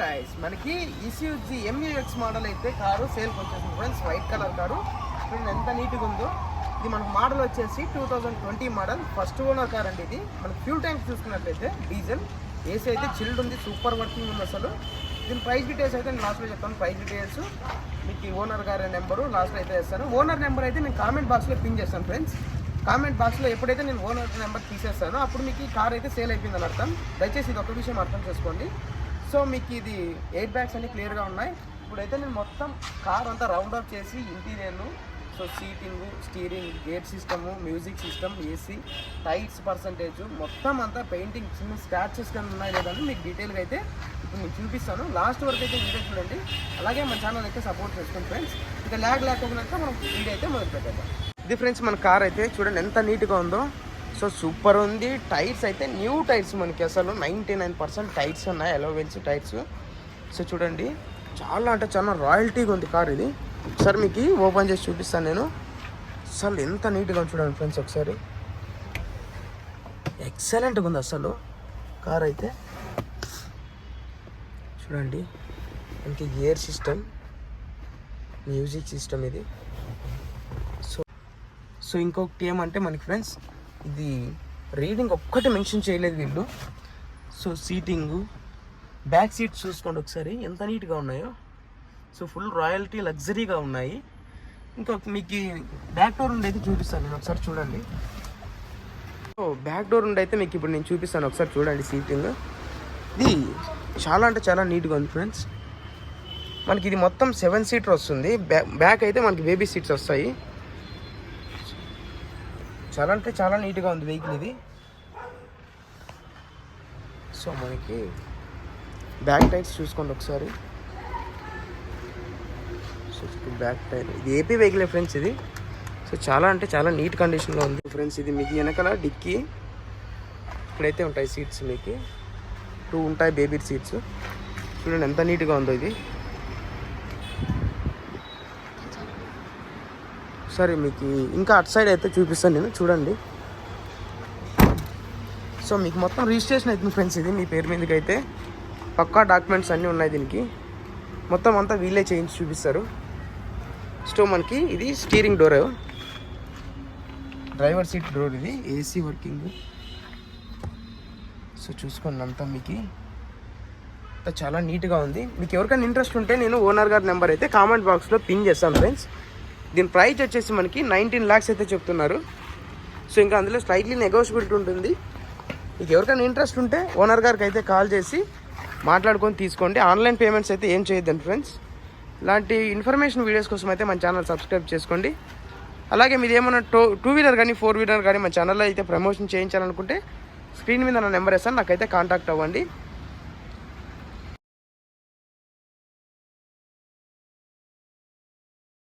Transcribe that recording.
Guys మనకి ఇస్యూజీ ఎంయూఎక్స్ model అయితే car సేల్కి వచ్చేసింది ఫ్రెండ్స్. వైట్ కలర్ కారు చూడండి ఎంత నీట్గా ఉందో. ఇది మనకు మోడల్ వచ్చేసి 2020 మోడల్, ఫస్ట్ ఓనర్ కార్ అండి. ఇది మనకి ఫ్యూల్ ట్యాంక్ చూసుకున్నట్లయితే డీజిల్, ఏసీ అయితే చిల్డ్ ఉంది, సూపర్ వర్కింగ్ ఉంది అసలు. దీని ప్రైస్ డీటెయిల్స్ అయితే నేను లాస్ట్లో చెప్తాను. ప్రైస్ డీటెయిల్స్ మీకు ఓనర్ గారి నెంబరు లాస్ట్లో అయితే వేస్తాను. ఓనర్ నెంబర్ అయితే నేను కామెంట్ బాక్స్లో పిన్ చేస్తాను ఫ్రెండ్స్. కామెంట్ బాక్స్లో ఎప్పుడైతే నేను ఓనర్ నెంబర్ తీసేస్తానో అప్పుడు మీకు ఈ కార్ అయితే సేల్ అయిపోయిందని అర్థం. దయచేసి ఇది ఒక విషయం అర్థం చేసుకోండి. సో మీకు ఇది 8 బ్యాగ్స్ అన్ని క్లియర్గా ఉన్నాయి. ఇప్పుడైతే నేను మొత్తం కార్ అంతా రౌండ్ అప్ చేసి ఇంటీరియర్లు, so seating, steering, gate system, music system, AC, tyres percentage మొత్తం అంతా పెయింటింగ్ చిన్న స్క్రాచెస్ కానీ ఉన్నాయి లేదని మీకు డీటెయిల్గా అయితే ఇప్పుడు మీకు చూపిస్తాను. లాస్ట్ వరకు అయితే వీడియో చూడండి. అలాగే మన ఛానల్ అయితే సపోర్ట్ చేసుకోండి ఫ్రెండ్స్. ఇక ల్యాగ్ లేకుండా మనం వీడియో అయితే మొదలు పెట్టేద్దాం. ఇది ఫ్రెండ్స్ మన కార్ అయితే చూడండి ఎంత నీట్గా ఉందో. సో సూపర్ ఉంది. టైర్స్ అయితే న్యూ టైర్స్ మనకి అసలు 99% టైర్స్ ఉన్నాయి, అలోవెల్స్ టైర్స్. సో చూడండి చాలా అంటే చాలా రాయల్టీగా ఉంది కార్ ఇది. ఒకసారి మీకు ఓపెన్ చేసి చూపిస్తాను నేను. అసలు ఎంత నీట్గా ఉంది చూడండి ఫ్రెండ్స్. ఒకసారి ఎక్సలెంట్గా ఉంది అసలు కార్ అయితే. చూడండి మనకి గేర్ సిస్టమ్, మ్యూజిక్ సిస్టమ్ ఇది. సో ఇంకొకటి ఏమంటే మనకి ఫ్రెండ్స్ ఇది రీడింగ్ ఒక్కటి మెన్షన్ చేయలేదు వీళ్ళు. సో సీటింగు, బ్యాక్ సీట్స్ చూసుకోండి ఒకసారి ఎంత నీట్గా ఉన్నాయో. సో ఫుల్ రాయల్టీ లగ్జరీగా ఉన్నాయి. ఇంకొక మీకు బ్యాక్ డోర్ నుండి అయితే చూపిస్తాను నేను, ఒకసారి చూడండి. సో బ్యాక్ డోర్ నుండి అయితే మీకు ఇప్పుడు నేను చూపిస్తాను, ఒకసారి చూడండి. సీటింగ్ ఇది చాలా అంటే చాలా నీట్గా ఉంది ఫ్రెండ్స్. మనకి ఇది మొత్తం 7 సీటర్ వస్తుంది. బ్యాక్ అయితే మనకి బేబీ సీట్స్ వస్తాయి. చాలా అంటే చాలా నీట్గా ఉంది వెహికల్ ఇది. సో మనకి బ్యాక్ టైర్స్ చూసుకోండి ఒకసారి. సో బ్యాక్ టైర్ ఇది ఏపీ వెహికలే ఫ్రెండ్స్ ఇది. సో చాలా అంటే చాలా నీట్ కండిషన్లో ఉంది ఫ్రెండ్స్. ఇది మీకు వెనకాల డిక్కీ ఇక్కడైతే ఉంటాయి సీట్స్, మీకు 2 ఉంటాయి బేబీ సీట్స్. చూడండి ఎంత నీట్గా ఉందో ఇది. సరే మీకు ఇంకా అటు సైడ్ అయితే చూపిస్తాను నేను, చూడండి. సో మీకు మొత్తం రిజిస్ట్రేషన్ అవుతుంది ఫ్రెండ్స్. ఇది మీ పేరు మీదకి అయితే పక్కా డాక్యుమెంట్స్ అన్నీ ఉన్నాయి దీనికి. మొత్తం అంతా వీళ్ళే చేయించి చూపిస్తారు. సో మనకి ఇది steering door, driver seat door, ఇది ఏసీ వర్కింగ్. సో చూసుకోండి అంతా మీకు చాలా నీట్గా ఉంది. మీకు ఎవరికైనా ఇంట్రెస్ట్ ఉంటే నేను ఓనర్ గారి నెంబర్ అయితే కామెంట్ బాక్స్లో పిన్ చేస్తాను ఫ్రెండ్స్. దీని ప్రైస్ వచ్చేసి మనకి 19 lakhs అయితే చెప్తున్నారు. సో ఇంకా అందులో స్లైట్లీ నెగోషియబిలిటీ ఉంటుంది. మీకు ఎవరికైనా ఇంట్రెస్ట్ ఉంటే ఓనర్ గారికి అయితే కాల్ చేసి మాట్లాడుకొని తీసుకోండి. ఆన్లైన్ పేమెంట్స్ అయితే ఏం చేయొద్దండి ఫ్రెండ్స్. ఇలాంటి ఇన్ఫర్మేషన్ వీడియోస్ కోసం అయితే మన ఛానల్ సబ్స్క్రైబ్ చేసుకోండి. అలాగే మీరు ఏమైనా 2 వీలర్ కానీ 4 వీలర్ కానీ మన ఛానల్లో అయితే ప్రమోషన్ చేయించాలనుకుంటే స్క్రీన్ మీద నా నెంబర్ వేస్తాను, నాకైతే కాంటాక్ట్ అవ్వండి.